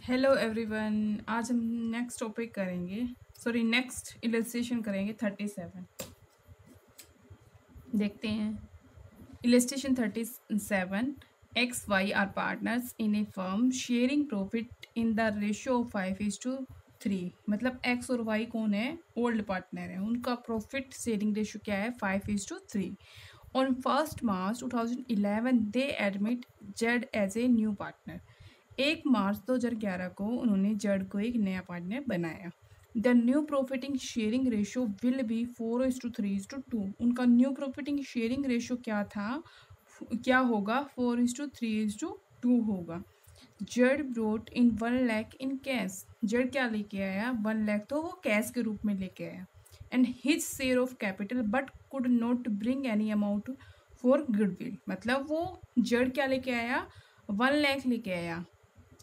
Hello everyone. आज हम next topic करेंगे, नेक्स्ट इलस्ट्रेशन करेंगे 37। देखते हैं illustration 37। X Y are partners in a firm sharing profit in the ratio of 5:3। मतलब एक्स और वाई कौन है? ओल्ड पार्टनर है। उनका प्रॉफिट शेयरिंग रेशियो क्या है? 5:3। On 1 March 2011 they admit Z as a new partner. 1 March 2011 को उन्होंने जेड को एक नया पार्टनर बनाया। The new profiting sharing ratio will be 4:3:2। उनका न्यू प्रॉफिटिंग शेयरिंग रेशियो क्या होगा? 4:3:2 होगा। Z brought in 1 lakh in cash. Z क्या लेके आया? 1 लाख तो वो कैश के रूप में लेके आया। And his share of capital but could not bring any amount for goodwill. मतलब वो जेड क्या लेके आया? 1 लाख लेके आया,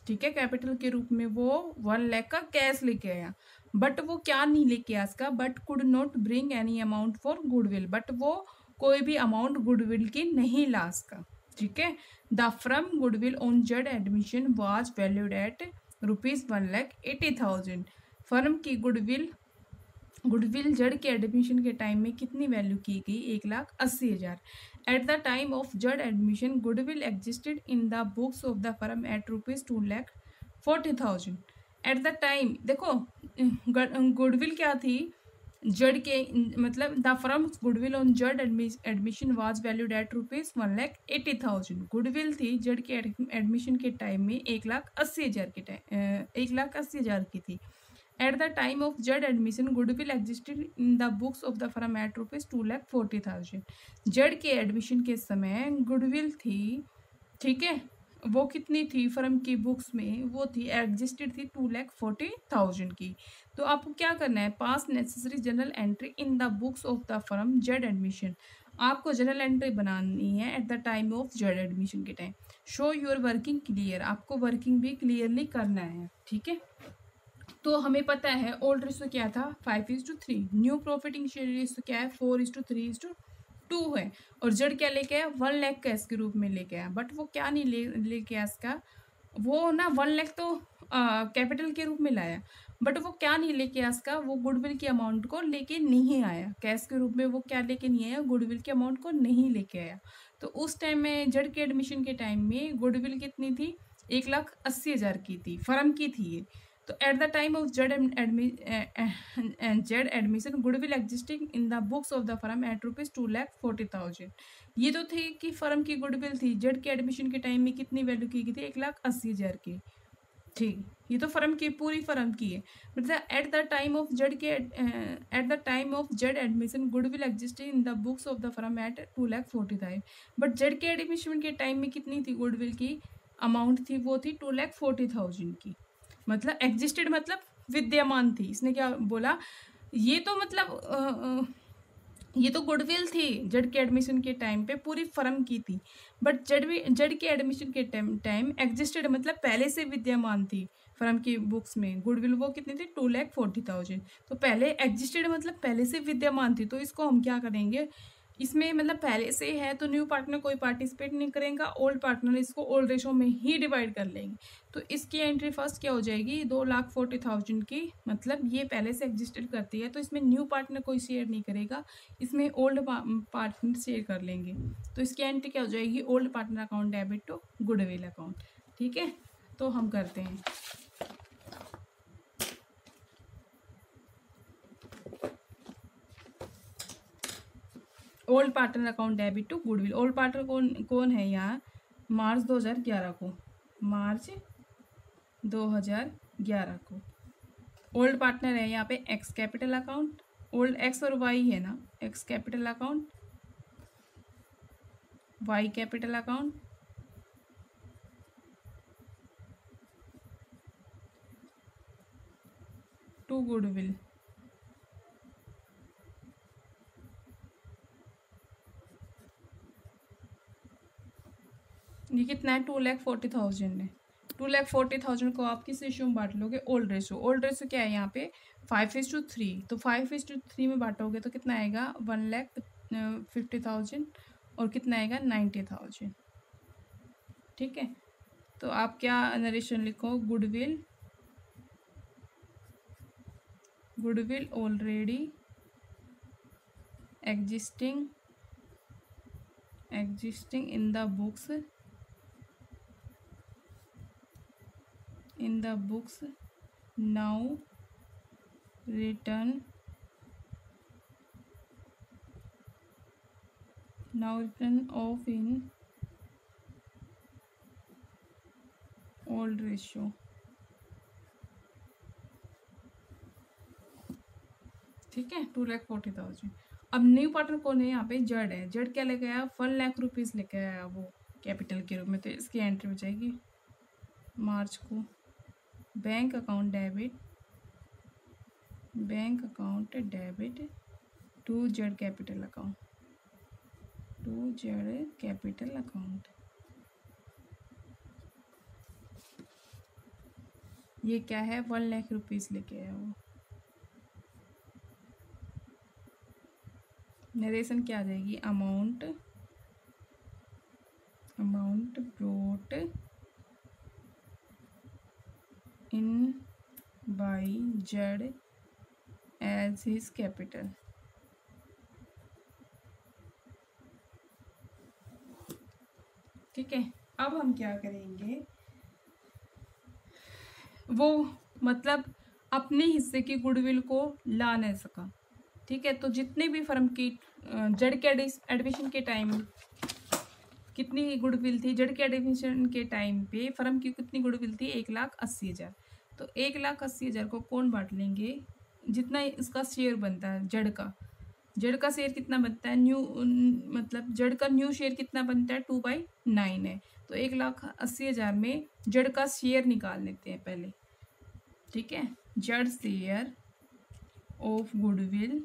ठीक है, कैपिटल के रूप में वो 1 लाख का कैश लेके आया। बट वो क्या नहीं लेके आया इसका? But could not bring any amount for goodwill. But वो कोई भी अमाउंट गुडविल की नहीं ला इसका, ठीक है। The firm goodwill on Z admission was valued at ₹1,80,000। Firm की गुडविल जेड के एडमिशन के टाइम में कितनी वैल्यू की गई? 1,80,000। At the time of Z admission goodwill existed in the books of the firm at ₹2,40,000। At the time देखो, goodwill क्या थी जेड के, मतलब the firm goodwill on Z admission was valued at ₹1,80,000। Goodwill थी Z के admission के time में 1,80,000 के टाइम 1,80,000 की थी। At the time of Z admission goodwill existed in the books of the firm at ₹2,40,000। Z के एडमिशन के समय गुडविल थी, ठीक है, वो कितनी थी फर्म की बुक्स में? वो थी एग्जिस्टेड थी 2,40,000 की। तो आपको क्या करना है? Pass necessary general entry in the books of the firm Z admission. आपको जनरल एंट्री बनानी है at the time of Z admission के टाइम। Show your working clear. आपको वर्किंग भी क्लियरली करना है, ठीक है। तो हमें पता है ओल्ड रेशियो क्या था? 5:3। न्यू प्रॉफिटिंग शेयर रेशियो क्या है? 4:3:2 है। और जेड क्या लेके आया? 1 लाख कैश के रूप में लेके आया। बट वो क्या नहीं लेके आया इसका? वो ना 1 लाख तो कैपिटल के रूप में लाया, बट वो क्या नहीं लेके आया इसका? वो गुडविल की अमाउंट को लेके नहीं आया। कैश के रूप में वो क्या लेके नहीं आया? गुडविल के अमाउंट को नहीं लेके आया। तो उस टाइम में जेड के एडमिशन के टाइम में गुडविल कितनी थी? 1,80,000 की थी, फर्म की थी ये। तो at the time of Z admission goodwill existing in the books of the firm at ₹2,40,000। ये तो थी कि फर्म की गुडविल थी। जेड के एडमिशन के टाइम में कितनी वैल्यू की गई थी? 1,80,000 की, ठीक। ये तो फर्म की, पूरी फर्म की है। मतलब at the time of Z admission goodwill existing in the books of the firm at 2,40,000। But Z के एडमिशन के टाइम में कितनी थी गुडविल की अमाउंट? थी वो थी 2,40,000 की। मतलब एग्जिस्टेड मतलब विद्यमान थी। इसने क्या बोला? ये तो मतलब ये तो गुडविल थी जेड के एडमिशन के टाइम पे, पूरी फर्म की थी। बट जेड के एडमिशन के टाइम एग्जिस्टेड मतलब पहले से विद्यमान थी फर्म की बुक्स में। गुडविल वो कितनी थी? 2,40,000। तो पहले एग्जिस्टेड मतलब पहले से विद्यमान थी। तो इसको हम क्या करेंगे? इसमें मतलब पहले से है तो न्यू पार्टनर कोई पार्टिसिपेट नहीं करेगा। ओल्ड पार्टनर इसको ओल्ड रेशो में ही डिवाइड कर लेंगे। तो इसकी एंट्री फर्स्ट क्या हो जाएगी? 2,40,000 की। मतलब ये पहले से एग्जिस्टेड करती है तो इसमें न्यू पार्टनर कोई शेयर नहीं करेगा, इसमें ओल्ड पार्टनर शेयर कर लेंगे। तो इसकी एंट्री क्या हो जाएगी? Old partner account debit to goodwill account, ठीक है। तो हम करते हैं। Old partner account debit to goodwill. Old partner कौन है यहाँ? मार्च 2011 को, मार्च 2011 को ओल्ड पार्टनर है यहाँ पे X capital account. Old X और वाई है ना, X capital account, Y capital account, to goodwill. ये कितना है? 2,40,000 है। 2,40,000 को आप किस रेशियो में बांट लोगे? Old ratio. ओल्ड रेशियो क्या है यहाँ पे? 5:3। तो 5:3 में बांटोगे तो कितना आएगा? 1,50,000 और कितना आएगा? 90,000, ठीक है। तो आप क्या नरेशन लिखो? Goodwill goodwill already existing in the books now written off in old ratio। ठीक है, 2,40,000। अब न्यू पार्टनर कौन है यहाँ पे? जड़ है। जड़ क्या लेके आया? 1,00,000 रुपीज़ लेके आया वो कैपिटल के रूप में। तो इसकी एंट्री हो जाएगी मार्च को बैंक अकाउंट डेबिट टू जड़ कैपिटल अकाउंट। ये क्या है? 1,00,000 रुपीज़ लेके आया वो। नरेशन क्या आ जाएगी? अमाउंट ब्रोट इन बाय जड़ एज हिज कैपिटल। ठीक है, अब हम क्या करेंगे, वो मतलब अपने हिस्से की गुडविल को ला नहीं सका। ठीक है, तो जितने भी फर्म की जड़ के एडमिशन के टाइम कितनी गुडविल थी, जड़ के एडमिशन के टाइम पे फर्म की कितनी गुडविल थी? 1,80,000। तो 1,80,000 को कौन बांट लेंगे? जितना इसका शेयर बनता है जड़ का शेयर कितना बनता है? मतलब जड़ का न्यू शेयर कितना बनता है? 2/9 है। तो 1,80,000 में जड़ का शेयर निकाल लेते हैं पहले। ठीक है, जड़ शेयर ऑफ गुडविल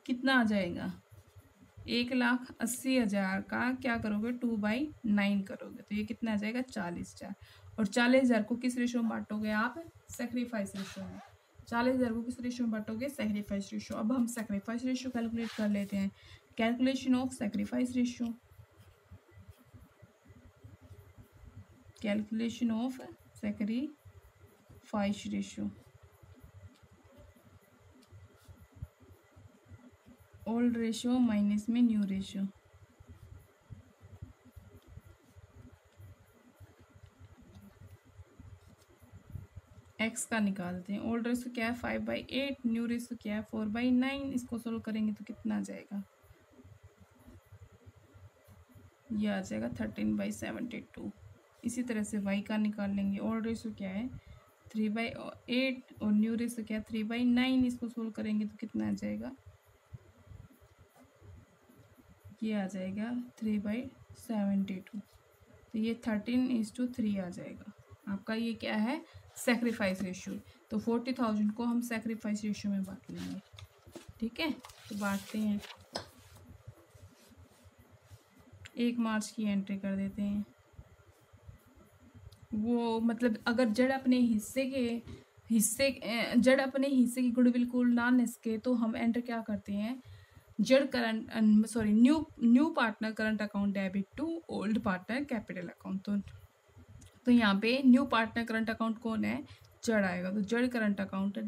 कितना आ जाएगा? 1,80,000 का क्या करोगे? 2/9 करोगे तो ये कितना आ जाएगा? 40,000। और 40,000 को किस रेशो में बांटोगे आप? सेक्रीफाइस रेशो में। 40,000 को किस रेशो में बांटोगे? Sacrifice ratio. अब हम सेक्रीफाइस रेशो कैलकुलेट कर लेते हैं। Calculation of sacrifice ratio, old ratio minus में न्यू रेशो। एक्स का निकालते हैं। ओल्ड रेशो क्या है? 5/8। न्यू रेशो क्या है? 4/9। इसको सोल्व करेंगे तो कितना आ जाएगा? यह आ जाएगा 13/72। इसी तरह से वाई का निकाल लेंगे। ओल्ड रेशो क्या है? 3/8 और न्यू रेशो क्या है? 3/9। इसको सोल्व करेंगे तो कितना आ जाएगा? ये आ जाएगा 3/72। तो ये 13:3 आ जाएगा आपका। ये क्या है? Sacrifice ratio. तो 40,000 को हम सेक्रीफाइस रेशियो में बांट लेंगे। ठीक है, तो बांटते हैं। 1 मार्च की एंट्री कर देते हैं। वो मतलब अगर जड़ अपने हिस्से की गुडविल को ना न सके तो हम एंटर क्या करते हैं? Z new partner current account debit to old partner capital account. तो यहाँ पे न्यू पार्टनर करंट अकाउंट कौन है? जड़ आएगा। तो Z current account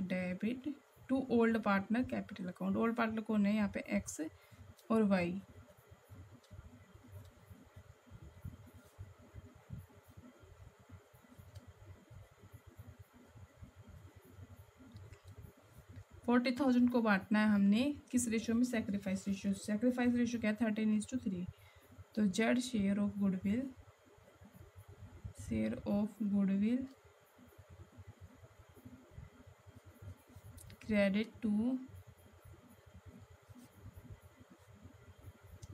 debit to old partner capital account. Old partner कौन है यहाँ पे? एक्स और वाई। $40,000 को बांटना है हमने किस रेशियो में? Sacrifice ratio. सेक्रीफाइस रेशियो क्या है? 13:3। तो Z share of goodwill credit to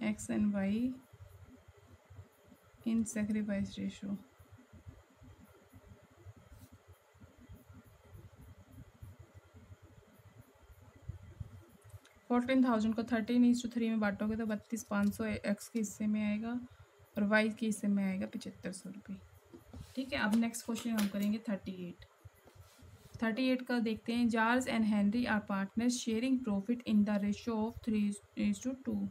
X and Y in sacrifice ratio. $14,000 को 13:3 में बांटोगे तो 32,500 एक्स के हिस्से में आएगा और वाई के हिस्से में आएगा 7,500 रुपये। ठीक है, अब नेक्स्ट क्वेश्चन हम करेंगे 38 का देखते हैं। George and Henry are partners sharing profit in the ratio of 3:2।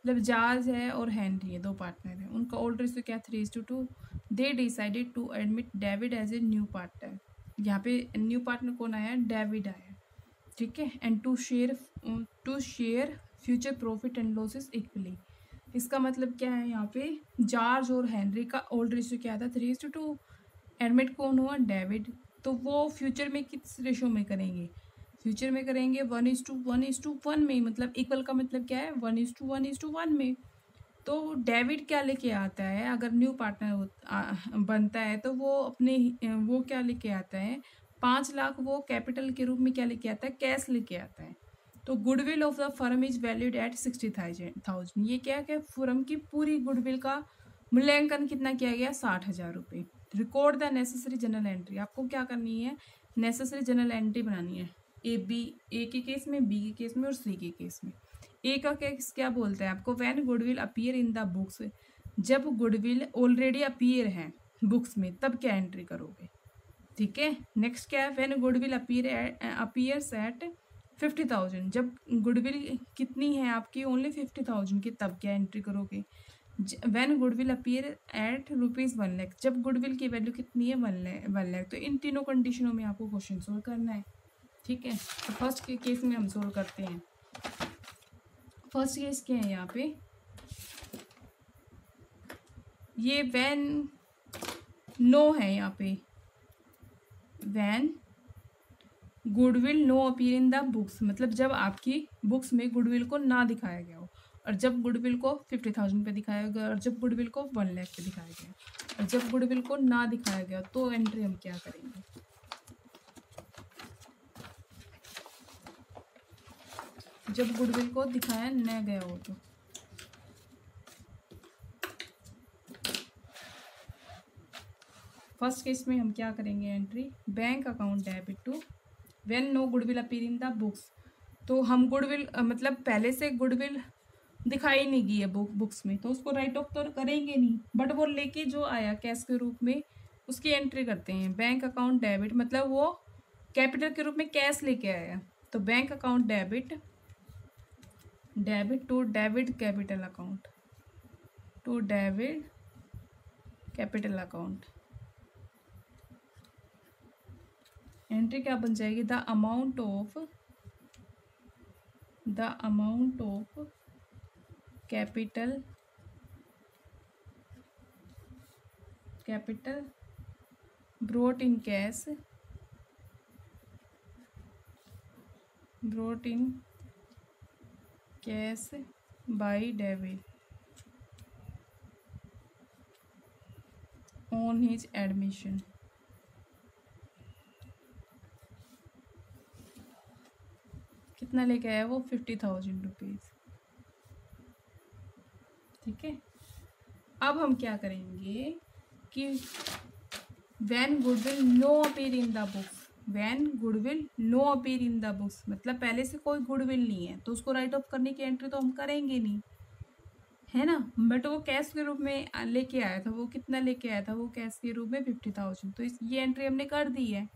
मतलब जॉर्ज है और हेनरी है, दो पार्टनर हैं, उनका ओल्ड रेशियो क्या 3:2। They decided to admit David as a new partner. यहाँ पे न्यू पार्टनर कौन आया, डेविड आया, ठीक है। And to share future profit and losses equally. इसका मतलब क्या है, यहाँ पे जॉर्ज और हेनरी का ओल्ड रेशियो क्या था 3:2। एडमिट कौन हुआ, डेविड। तो वो फ्यूचर में किस रेशियो में करेंगे, फ्यूचर में करेंगे 1:1:1 में, मतलब इक्वल का मतलब क्या है 1:1:1 में। तो डेविड क्या लेके आता है, अगर न्यू पार्टनर बनता है तो वो अपने वो क्या लेके आता है, 5 लाख वो कैपिटल के रूप में क्या लेके आता है, कैश लेके आता है। तो goodwill of the firm is valued at 60,000। ये क्या क्या फर्म की पूरी गुडविल का मूल्यांकन कितना किया गया, 60,000 रुपये। Record the necessary general entry. आपको क्या करनी है, नेसेसरी जनरल एंट्री बनानी है, ए के केस में, बी के केस में और सी के केस में। ए का केस क्या बोलता है आपको, when goodwill appear in the books. जब गुडविल ऑलरेडी अपीयर है बुक्स में तब क्या एंट्री करोगे, ठीक है। नेक्स्ट क्या है, व्हेन गुडविल अपीयर्स एट 50,000। जब गुडविल कितनी है आपकी, ओनली 50,000 की, तब क्या एंट्री करोगे। When goodwill appear eight ₹1,00,000। जब गुडविल की वैल्यू कितनी है, 1 लाख। तो इन तीनों कंडीशनों में आपको क्वेश्चन सोल्व करना है, ठीक है। तो फर्स्ट के केस में हम सोल्व करते हैं। फर्स्ट केस क्या है यहाँ पे, ये व्हेन नो है, यहाँ पे when goodwill no appear in the books, मतलब जब आपकी बुक्स में गुडविल को ना दिखाया गया हो, और जब गुडविल को 50,000 पे दिखाया गया, और जब गुडविल को 1 लाख पे दिखाया गया, और जब गुडविल को ना दिखाया गया तो एंट्री हम क्या करेंगे। जब गुडविल को दिखाया न गया हो तो फर्स्ट केस में हम क्या करेंगे, entry bank account debit to when no goodwill appear in the books. तो हम गुडविल मतलब पहले से गुडविल दिखाई नहीं गई है बुक्स में, तो उसको राइट ऑफ तो करेंगे नहीं, बट वो लेके जो आया कैश के रूप में उसकी एंट्री करते हैं। बैंक अकाउंट डेबिट मतलब वो कैपिटल के रूप में कैश लेके आया, तो bank account debit to debit capital account, to debit capital account. Entry क्या बन जाएगी, the amount of capital brought in cash by David on his admission। कितना लेके आया वो, 50,000 रुपीज़, ठीक है। अब हम क्या करेंगे कि when goodwill no appear in the books, when goodwill no appear in the books मतलब पहले से कोई गुडविल नहीं है, तो उसको राइट ऑफ करने की एंट्री तो हम करेंगे नहीं, है ना। बट वो कैश के रूप में लेके आया था, वो कितना लेके आया था, वो कैश के रूप में 50,000, तो ये एंट्री हमने कर दी है।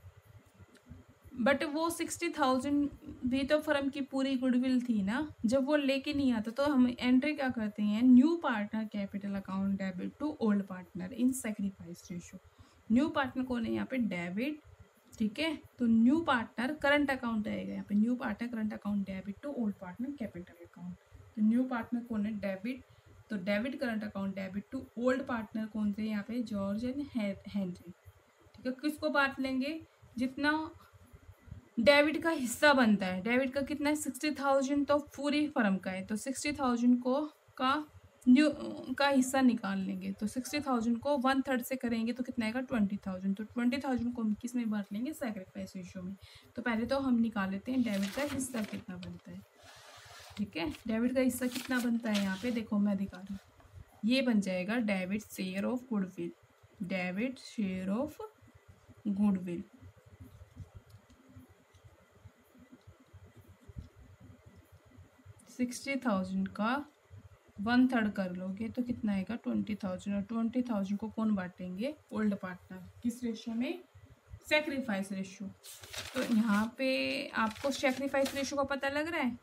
बट वो 60,000 भी तो फर्म की पूरी गुडविल थी ना, जब वो लेके नहीं आता तो हम एंट्री क्या करते हैं, new partner capital account debit to old partner in sacrifice ratio. New partner कौन है यहाँ पे, डेबिट, ठीक है। तो न्यू पार्टनर करंट अकाउंट आएगा यहाँ पे, new partner current account debit to old partner capital account. तो न्यू पार्टनर कौन है, डेबिट, तो debit current account debit to old partner कौन से यहाँ पे, जॉर्ज एंड हेनरी, ठीक है। किसको बांट लेंगे, जितना डेबिट का हिस्सा बनता है, डेबिट का कितना है 60,000, तो पूरी फर्म का है, तो 60,000 को का हिस्सा निकाल लेंगे, तो 60,000 को 1/3 से करेंगे तो कितना आएगा 20,000, तो 20,000 को हम किस में बांट लेंगे, सैक्रिफाइस रेशियो में। तो पहले तो हम निकाल लेते हैं डेबिट का हिस्सा कितना बनता है, ठीक है। डेबिट का हिस्सा कितना बनता है यहाँ पे देखो मैं दिखा रही हूँ, ये बन जाएगा debit share of goodwill, debit share of goodwill, 60,000 का 1/3 कर लोगे तो कितना आएगा 20,000, और 20,000 को कौन बांटेंगे, ओल्ड पार्टनर, किस रेशियो में, सैक्रिफाइस रेशियो। तो यहाँ पे आपको सैक्रिफाइस रेशियो का पता लग रहा है,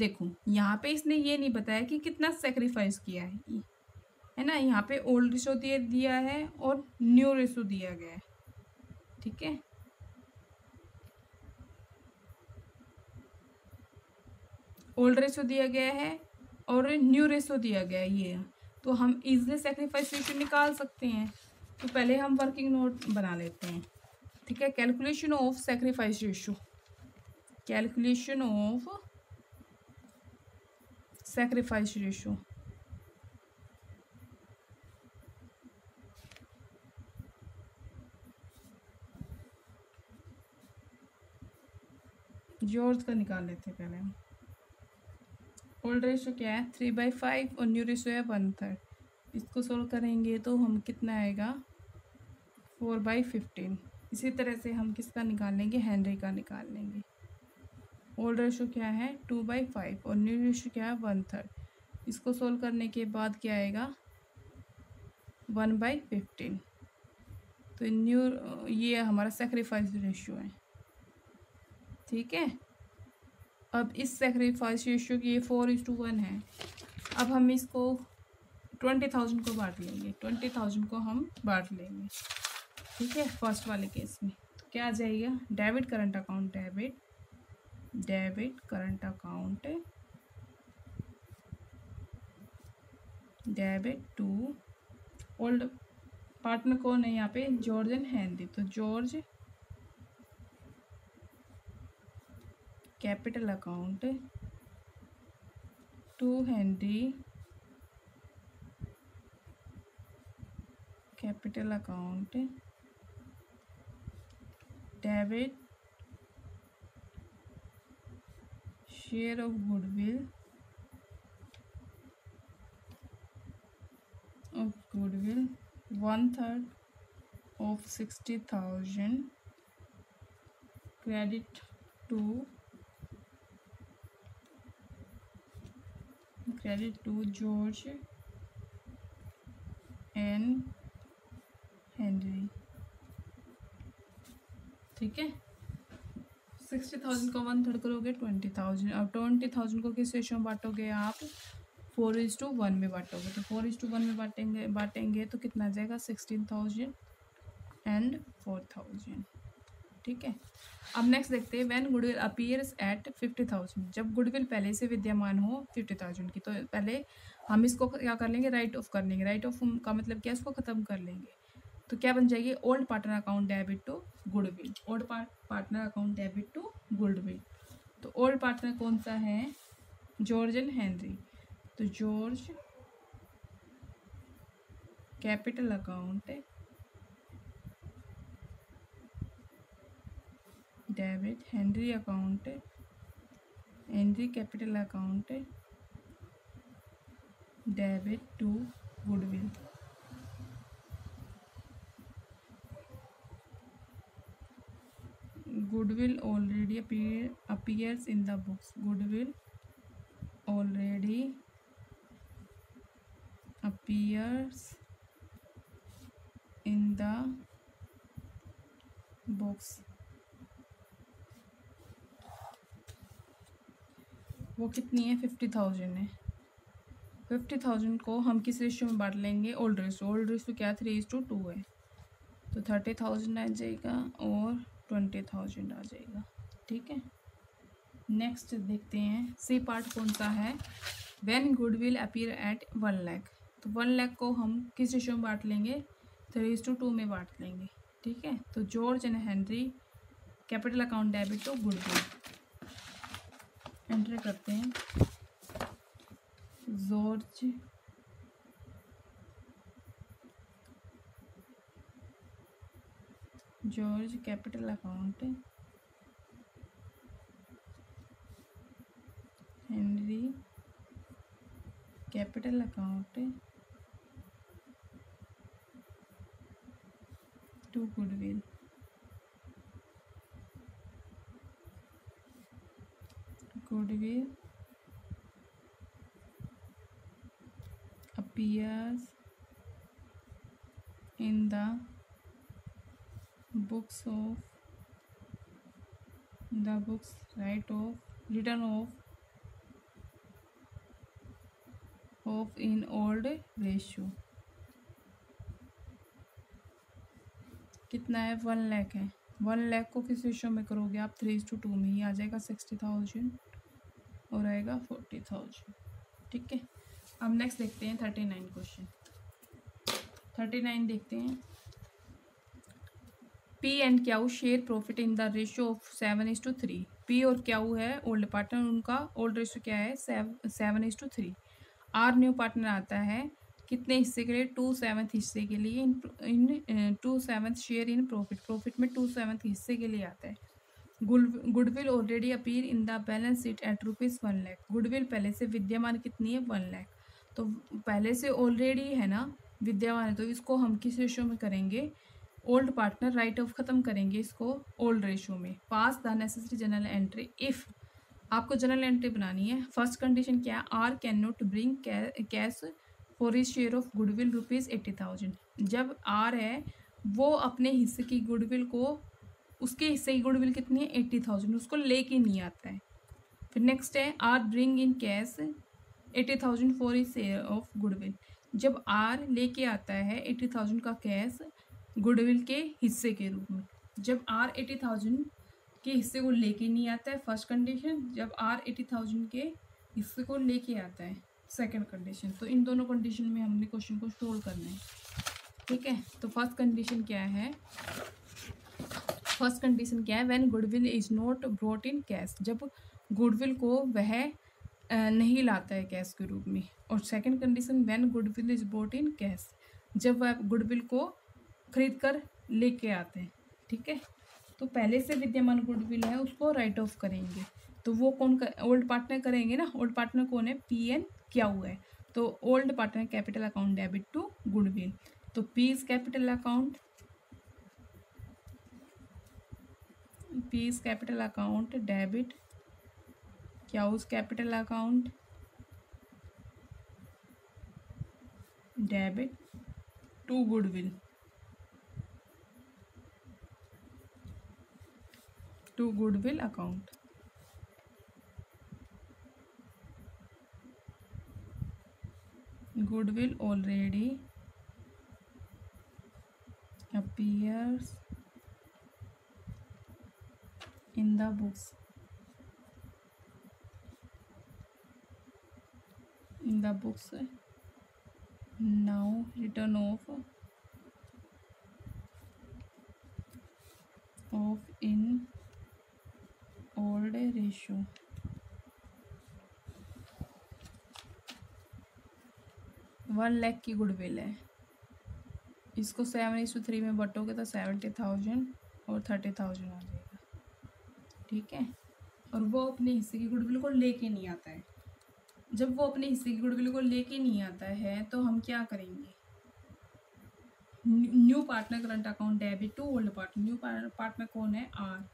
देखो यहाँ पे इसने ये नहीं बताया कि कितना सेक्रीफाइस किया है ना। यहाँ पे ओल्ड रेशो दिया है और न्यू रेशो दिया गया है, ठीक है। ओल्ड रेशो दिया गया है और न्यू रेशो दिया गया है ये, तो हम इजली सेक्रीफाइस रेशो निकाल सकते हैं। तो पहले हम वर्किंग नोट बना लेते हैं, ठीक है। Calculation of sacrifice ratio, calculation of sacrifice ratio. George का निकाल लेते हैं पहले हम। ओल्ड रेशो क्या है 3/5 और न्यू रेशो है 1/3। इसको सोल्व करेंगे तो हम कितना आएगा 4/15। इसी तरह से हम किसका निकाल लेंगे, हेनरी का निकाल लेंगे। ओल्ड रेशो क्या है 2/5 और न्यू रेशो क्या है 1/3। इसको सोल्व करने के बाद क्या आएगा 1/15। तो न्यू ये हमारा सेक्रीफाइस रेशियो है, ठीक है। अब इस सेक्रीफाइस रेशियो की ये 4:1 है। अब हम इसको 20,000 को बांट लेंगे, 20,000 को हम बांट लेंगे, ठीक है। फर्स्ट वाले केस में तो क्या आ जाएगा, debit current account, debit current account, debit to old partner कौन है यहाँ पे, जॉर्ज एंड हेनरी। तो George capital account to Henry capital account, debit share of goodwill 1/3 of 60,000 credit to George and Henry, ठीक है। 60,000 का 1/3 करोगे 20,000। अब 20,000 को किस रेशो में बांटोगे आप, 4:1 में बांटोगे। तो 4:1 में बांटेंगे तो कितना आ जाएगा 16,000 एंड 4,000, ठीक है। अब नेक्स्ट देखते हैं व्हेन गुडविल अपीयर्स एट 50,000। जब गुडविल पहले से विद्यमान हो 50,000 की, तो पहले हम इसको क्या कर लेंगे, राइट ऑफ कर लेंगे। राइट ऑफ का मतलब क्या, इसको ख़त्म कर लेंगे। तो क्या बन जाएगी, old partner account debit to goodwill, old partner account debit to goodwill. तो ओल्ड पार्टनर कौन सा है, जॉर्ज एंड हेनरी। तो George capital account debit, Henry account, Henry capital account debit to goodwill. Goodwill already appears in the books. Goodwill already appears in the books. वो कितनी है 50,000 है। 50,000 को हम किस रेशियो में बांट लेंगे, ओल्ड रेशियो। ओल्ड रेशियो क्या 3:2 है। तो 30,000 आ जाएगा और 20,000 आ जाएगा, ठीक है। नेक्स्ट देखते हैं सी पार्ट कौन सा है, when goodwill appear eight 1 lakh. तो 1 लाख को हम किस रेशियो में बांट लेंगे, 3:2 में बांट लेंगे, ठीक है। तो George and Henry capital account debit to goodwill, enter करते हैं। George capital account, Henry capital account to goodwill. Goodwill appears in the books written off off in old ratio कितना है, 1 लाख है। 1 लाख को किस रेशियो में करोगे आप, 3:2 में ही आ जाएगा 60,000 और आएगा 40,000। ठीक है, अब नेक्स्ट देखते हैं 39 क्वेश्चन। 39 देखते हैं। P and Q share profit in the ratio of 7:3। P और क्याऊ है ओल्ड पार्टनर, उनका ओल्ड रेशियो क्या है, 7:3। आर न्यू पार्टनर आता है कितने हिस्से के लिए, 2/7 हिस्से के लिए, इन 2/7 शेयर इन प्रॉफिट, प्रॉफिट में 2/7 हिस्से के लिए आता है। Goodwill already appear in the balance sheet at ₹1 lakh. Goodwill पहले से विद्यमान कितनी है, 1 लाख। तो पहले से ऑलरेडी है ना, विद्यमान है, तो इसको हम किस रेशियो में करेंगे, ओल्ड पार्टनर राइट ऑफ खत्म करेंगे इसको ओल्ड रेशियो में। Pass the necessary general entry if, आपको जनरल एंट्री बनानी है। फर्स्ट कंडीशन क्या है, R can not bring cash for his share of goodwill ₹80,000। जब आर है वो अपने हिस्से की गुडविल को, उसके हिस्से की गुडविल कितनी है, 80,000, उसको लेके नहीं आता है। फिर नेक्स्ट है, R bring in cash 80,000 for his share of goodwill. जब आर लेके आता है 80,000 का कैश गुडविल के हिस्से के रूप में। जब आर 80,000 के हिस्से को लेके नहीं आता है, फर्स्ट कंडीशन। जब आर 80,000 के हिस्से को लेके आता है, सेकंड कंडीशन। तो इन दोनों कंडीशन में हमने क्वेश्चन को सोल्व करना है। ठीक है, तो फर्स्ट कंडीशन क्या है, फर्स्ट कंडीशन क्या है, when goodwill is not brought in cash, जब गुडविल को वह नहीं लाता है कैश के रूप में। और second condition, when goodwill is brought in cash, जब वह गुडविल को खरीद कर लेके आते हैं। ठीक है, तो पहले से विद्यमान गुडविल है उसको राइट ऑफ करेंगे। तो वो कौन ओल्ड पार्टनर करेंगे ना, ओल्ड पार्टनर कौन है, पी एन क्याऊ है। तो old partner capital account debit to goodwill. तो P is capital account, P is capital account debit Q's capital account debit to goodwill, to goodwill account. Goodwill already appears in the books, in the books now return of in old ratio। 1 lakh की goodwill है, इसको 7:3 में बटोगे तो 70,000 और 30,000 आ जाएगा। ठीक है, और वो अपने हिस्से की गुडविल को लेके नहीं आता है। जब वो अपने हिस्से की गुडविल को लेके नहीं आता है तो हम क्या करेंगे, new partner current account debit to old partner. New partner कौन है, आर,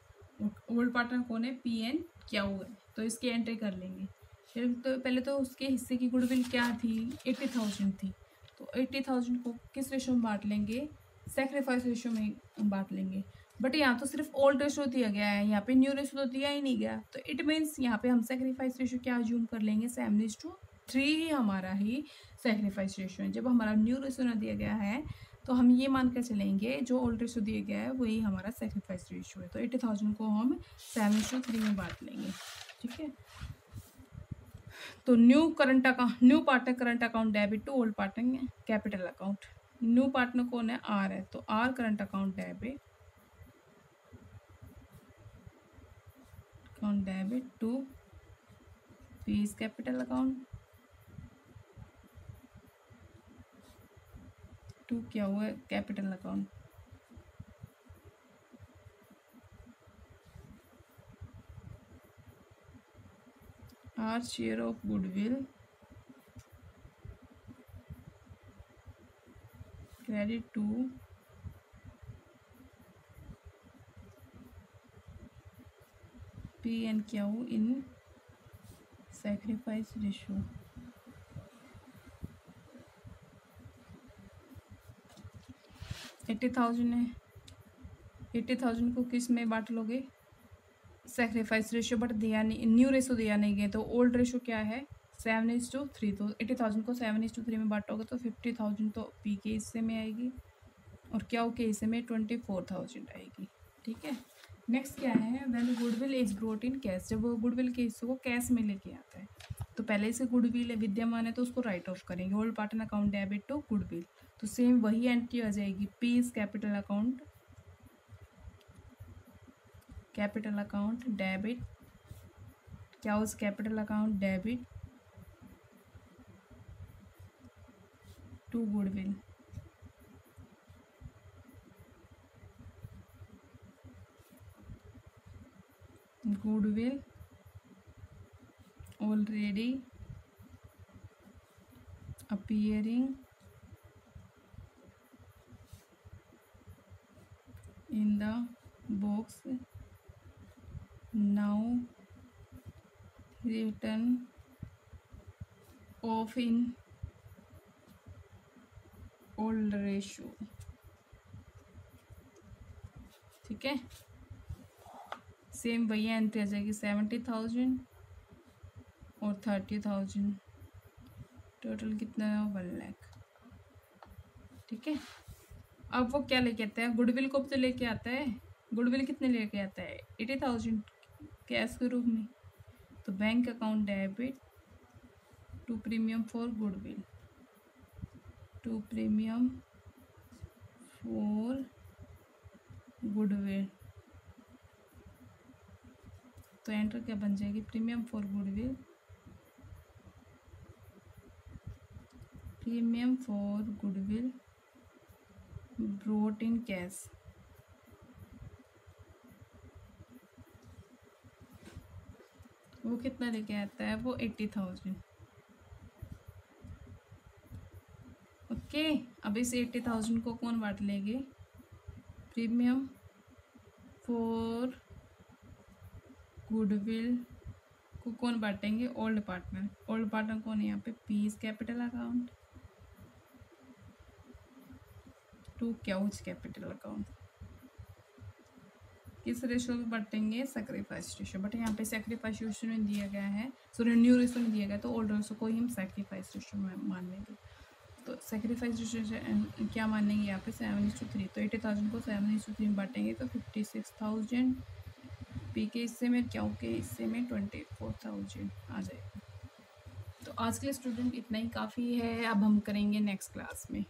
ओल्ड पार्टनर कौन है, पी एन क्याऊ है। तो इसकी एंट्री कर लेंगे। फिर तो पहले तो उसके हिस्से की गुडविल क्या थी, 80,000 थी। तो 80,000 को किस रेशो में बांट लेंगे, सेक्रीफाइस रेशो में बांट लेंगे। बट यहाँ तो सिर्फ ओल्ड रेशो दिया गया है, यहाँ पे न्यू रेशो तो दिया ही नहीं गया। तो इट मीन्स यहाँ पे हम सेक्रीफाइस रेशो क्या अज्यूम कर लेंगे, 7:3 ही हमारा ही सेक्रीफाइस रेशो है। जब हमारा न्यू रेशो ना दिया गया है तो हम ये मान कर चलेंगे जो ओल्ड रेशो दिया गया है वही हमारा सेक्रीफाइस रेशो है। तो 80,000 को हम 7:3 में बांट लेंगे। ठीक है, तो new partner current account debit to old partner capital account. New partner कौन है, आर है। तो R current account debit to P is capital account to क्या हुआ है, capital account. R share of goodwill credit to P and Q in sacrifice ratio. $80,000 है, 80,000 को किस में बांट लोगे, सेक्रीफाइस रेशियो। बट दिया नहीं, न्यू रेशो दिया नहीं गया। तो ओल्ड रेशो क्या है, 7:3, तो 80,000 को 7:3 में बांटोगे तो 50,000 तो पी के हिस्से में आएगी और क्यू के हिस्से में 24,000 आएगी। ठीक है। नेक्स्ट क्या है, when goodwill is brought in cash, जब वो गुडविल के हिस्से को कैश में लेके आता है, तो पहले से गुडविल विद्यमान है तो उसको राइट ऑफ करेंगे, old partner account debit to goodwill, तो सेम वही एंट्री आ जाएगी, P is capital account debit, क्या उस capital account debit to goodwill, goodwill already appearing in the box, now written off in old ratio। ठीक है, same वही entry आ जाएगी, 70,000 और 30,000, टोटल कितना है 1 लाख। ठीक है, अब वो क्या लेके आता है, गुडविल को तो लेके आता है, गुडविल कितने लेके आता है 80,000 कैश के रूप में, तो bank account debit to premium for goodwill, to premium for goodwill, तो एंटर क्या बन जाएगी, premium for goodwill, premium for goodwill brought in cash, वो कितना लेके आता है, वो 80,000। ओके, अब इस 80,000 को कौन बांट लेंगे, प्रीमियम फॉर गुडविल को कौन बांटेंगे, ओल्ड पार्टनर, ओल्ड पार्टनर कौन है यहाँ पे, P's capital account to Q's capital account, किस रेशो में बांटेंगे, सेक्रीफाइस रेशो, बट यहाँ पे सेक्रीफाइस रेशो में दिया गया है, सॉरी न्यू रेशो में दिया गया, तो ओल्ड रेशो को ही हम सेक्रीफाइस रेशो में मान लेंगे, तो सेक्रीफाइस रेशो क्या मानेंगे यहाँ पे 7:3, तो 80,000 को 7:3 में बांटेंगे तो 56,000, पी के हिस्से में, क्यू के हिस्से में 24,000 आ जाएगा। तो आज के लिए स्टूडेंट इतना ही काफ़ी है, अब हम करेंगे नेक्स्ट क्लास में।